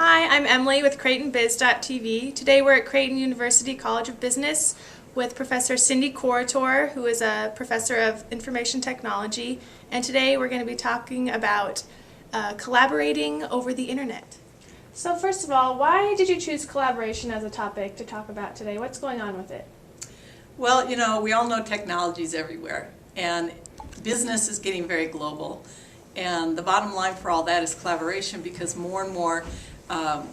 Hi, I'm Emily with CreightonBiz.tv. Today we're at Creighton University College of Business with Professor Cindy Corritore, who is a professor of information technology, and today we're going to be talking about collaborating over the internet. So first of all, why did you choose collaboration as a topic to talk about today? What's going on with it? Well, you know, we all know technology is everywhere, and business is getting very global. And the bottom line for all that is collaboration, because more and more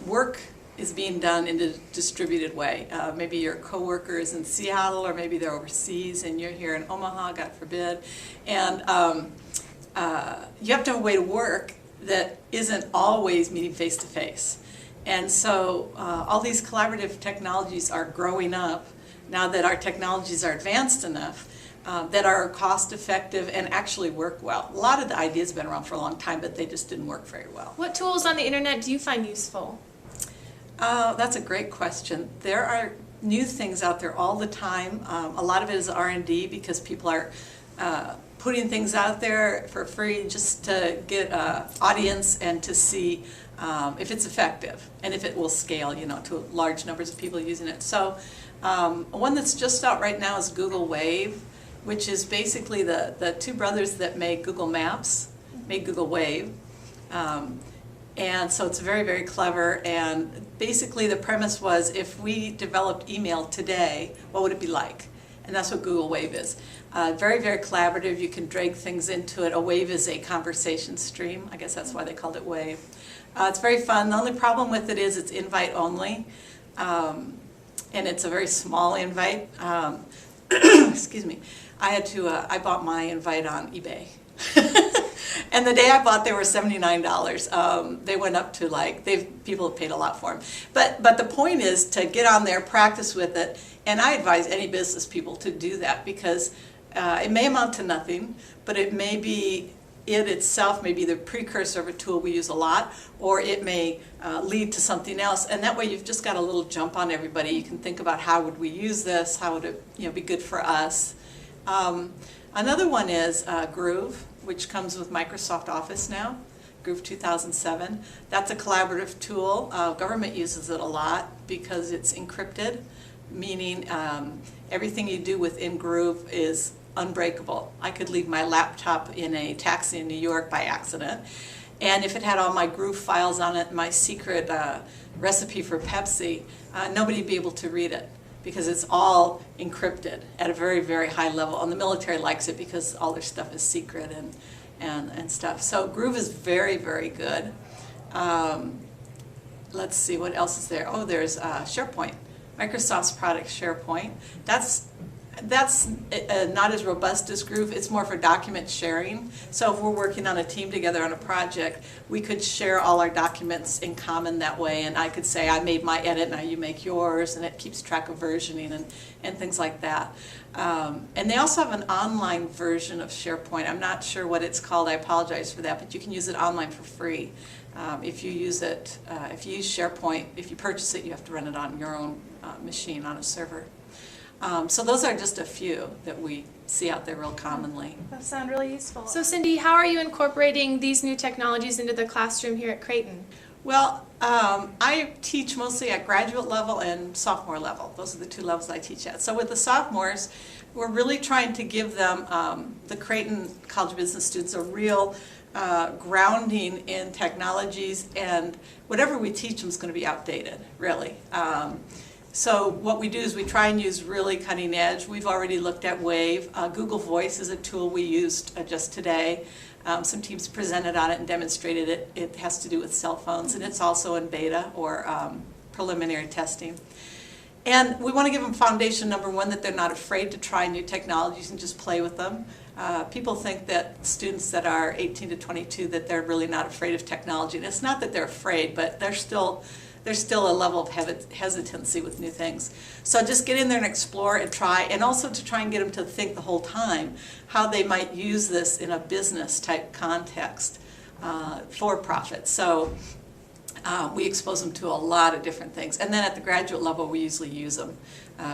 work is being done in a distributed way. Maybe your coworker is in Seattle, or maybe they're overseas and you're here in Omaha, God forbid. And you have to have a way to work that isn't always meeting face to face. And so all these collaborative technologies are growing up now that our technologies are advanced enough that are cost effective and actually work well. A lot of the ideas have been around for a long time, but they just didn't work very well. What tools on the internet do you find useful? That's a great question. There are new things out there all the time. A lot of it is R&D, because people are putting things out there for free just to get an audience and to see if it's effective and if it will scale, you know, to large numbers of people using it. So one that's just out right now is Google Wave, which is basically the two brothers that made Google Maps, made Google Wave. And so it's very, very clever. And basically the premise was, if we developed email today, what would it be like? And that's what Google Wave is. Very, very collaborative. You can drag things into it. A wave is a conversation stream. I guess that's why they called it Wave. It's very fun. The only problem with it is it's invite only. And it's a very small invite. Excuse me. I bought my invite on eBay. And the day I bought, they were $79. They went up to people have paid a lot for them. But the point is to get on there, practice with it, and I advise any business people to do that, because it may amount to nothing, but it may be, it itself may be the precursor of a tool we use a lot, or it may lead to something else, and that way you've just got a little jump on everybody. You can think about, how would we use this, how would it be good for us. Another one is Groove, which comes with Microsoft Office now, Groove 2007. That's a collaborative tool. Government uses it a lot because it's encrypted, meaning everything you do within Groove is unbreakable. I could leave my laptop in a taxi in New York by accident, and if it had all my Groove files on it, my secret recipe for Pepsi, nobody would be able to read it, because it's all encrypted at a very, very high level. And the military likes it because all their stuff is secret and stuff. So Groove is very, very good. Let's see, what else is there? Oh, there's SharePoint, Microsoft's product SharePoint. That's not as robust as Groove. It's more for document sharing. So if we're working on a team together on a project, we could share all our documents in common that way, and I could say, I made my edit, now you make yours, and it keeps track of versioning and things like that. And they also have an online version of SharePoint. I'm not sure what it's called, I apologize for that, but you can use it online for free. If you use it, if you use SharePoint, if you purchase it, you have to run it on your own machine on a server. So those are just a few that we see out there real commonly. That sounds really useful. So Cindy, how are you incorporating these new technologies into the classroom here at Creighton? Well, I teach mostly at graduate level and sophomore level. Those are the two levels I teach at. So with the sophomores, we're really trying to give them, the Creighton College of Business students, a real grounding in technologies, and whatever we teach them is going to be outdated, really. So what we do is we try and use really cutting edge. We've already looked at Wave. Google Voice is a tool we used just today. Some teams presented on it and demonstrated it. It has to do with cell phones, and it's also in beta or preliminary testing. And we want to give them foundation, number one, that they're not afraid to try new technologies and just play with them. People think that students that are 18 to 22, that they're really not afraid of technology. And it's not that they're afraid, but there's still a level of hesitancy with new things. So just get in there and explore and try, and also to try and get them to think the whole time how they might use this in a business type context for profit. So we expose them to a lot of different things. And then at the graduate level, we usually use them.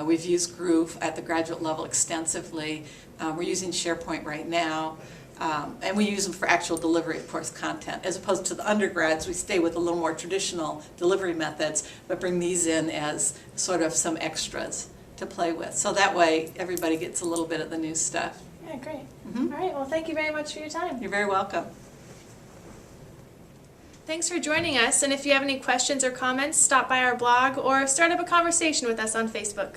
We've used Groove at the graduate level extensively. We're using SharePoint right now. And we use them for actual delivery of course content, as opposed to the undergrads. We stay with a little more traditional delivery methods, but bring these in as sort of some extras to play with. So that way everybody gets a little bit of the new stuff. Yeah, great. Mhm. All right, well, thank you very much for your time. You're very welcome. Thanks for joining us, and if you have any questions or comments, stop by our blog or start up a conversation with us on Facebook.